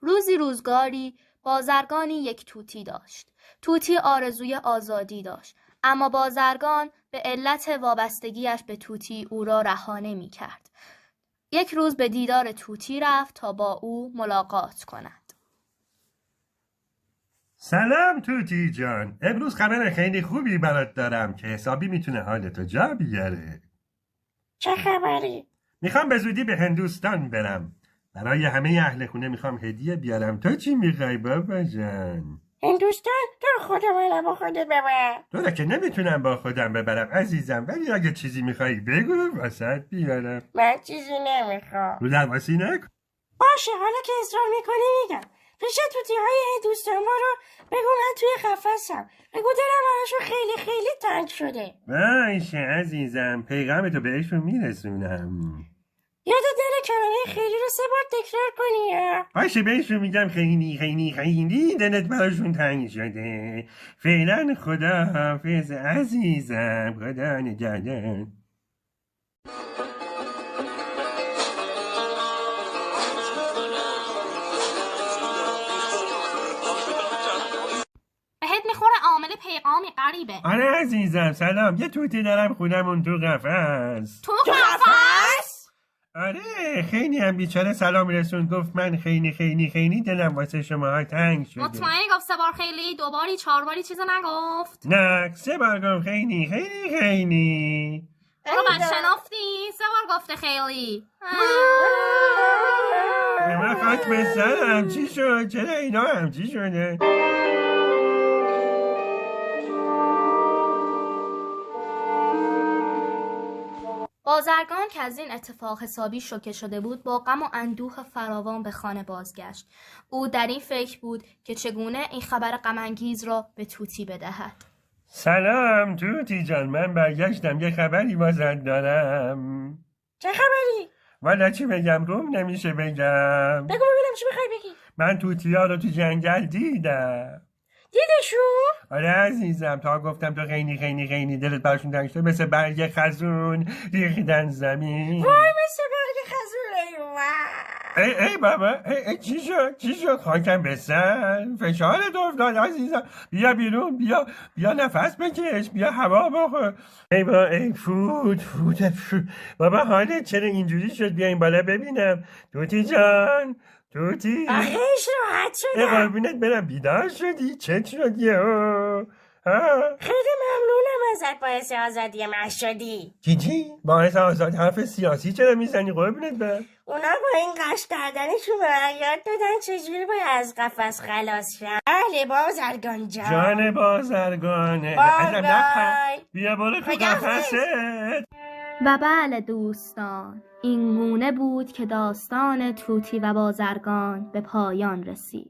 روزی روزگاری بازرگانی یک توتی داشت. توتی آرزوی آزادی داشت، اما بازرگان به علت وابستگیش به توتی او را رها نمی‌کرد. یک روز به دیدار توتی رفت تا با او ملاقات کند. سلام توتی جان، امروز خبر خیلی خوبی برات دارم که حسابی میتونه حالتو جا بیاره. چه خبری؟ میخوام به زودی به هندوستان برم. برای همه اهل خونه میخوام هدیه بیارم. تو چی میخوای بابا جان؟ هندوستان؟ تو خود منم با خودت ببر. تو را که نمیتونم با خودم ببرم عزیزم، ولی اگه چیزی میخوای بگو واسط بیارم. من چیزی نمیخوام. رو درواسی نکن. باشه، حالا که اصرار میکنی میگم. پیش توتی های هندوستان برو بگو من توی قفسم. بگو دلم براشون خیلی خیلی تنگ شده. باشه عزیزم، پیغامتو بهشون میرسونم. یاد دل کلمه خیلی رو 3 بار تکرار کنی یا؟ باشه بهشون میگم خیلی خیلی خیلی دلت براشون تنگ شده. فعلا خدا حافظ عزیزم، خدا نگهدار. بهت میخوره عامل پیغامی غریبه. آره عزیزم سلام، یه توتی دارم خونمون تو قفس. تو قفس؟ آره خیلی هم بیچاره سلام رسون، گفت من خیلی خیلی خیلی دلم واسه شماها تنگ شده. مطمئنی گفت 3 بار خیلی؟ 2 باری 4 باری چیزو نگفت؟ نه 3 بار گفت خیلی خیلی خیلی. برو من شنافتی 3 بار گفته خیلی. من خاک به سرم، چی شد؟ چرا اینا همچی شده؟ بازرگان که از این اتفاق حسابی شوکه شده بود با غم و اندوه فراوان به خانه بازگشت. او در این فکر بود که چگونه این خبر غم‌انگیز را به توتی بدهد. سلام توتی جان، من برگشتم، یه خبری واسه دارم. چه خبری؟ والا چی بگم، روم نمیشه بگم. بگو ببینم چی میخوای بگی. من توتیا رو تو جنگل دیدم. دیدشون؟ آره عزیزم، تا گفتم تو خیلی خیلی خیلی دلت براشون تنگ شده، مثل برگ خزون ریختن زمین. وای مثل برگ خزونه. ای بابا، ای چی شد خاکم به سر، فشارت افتاد عزیزم. بیا بیرون، بیا نفس بکش، بیا هوا بخور. ای فوت بابا حالت چرا اینجوری شد؟ بیا این بالا ببینم. توتی جان توتی، آخیش راحت شدم. قربونت برم، بیدار شدی؟ چت شد یهو؟ خیلی ممنونم ازت، باعث آزادی من شدی. چی؟ باعث آزاد حرف سیاسی چرا میزنی قربونت برم؟ اونا با این قش کردنشون به من یاد دادن چجوری باید از قفس خلاص شم. بله بازرگان جان بازرگانه. بای. بیا برو تو قفست. و بله دوستان، این گونه بود که داستان توتی و بازرگان به پایان رسید.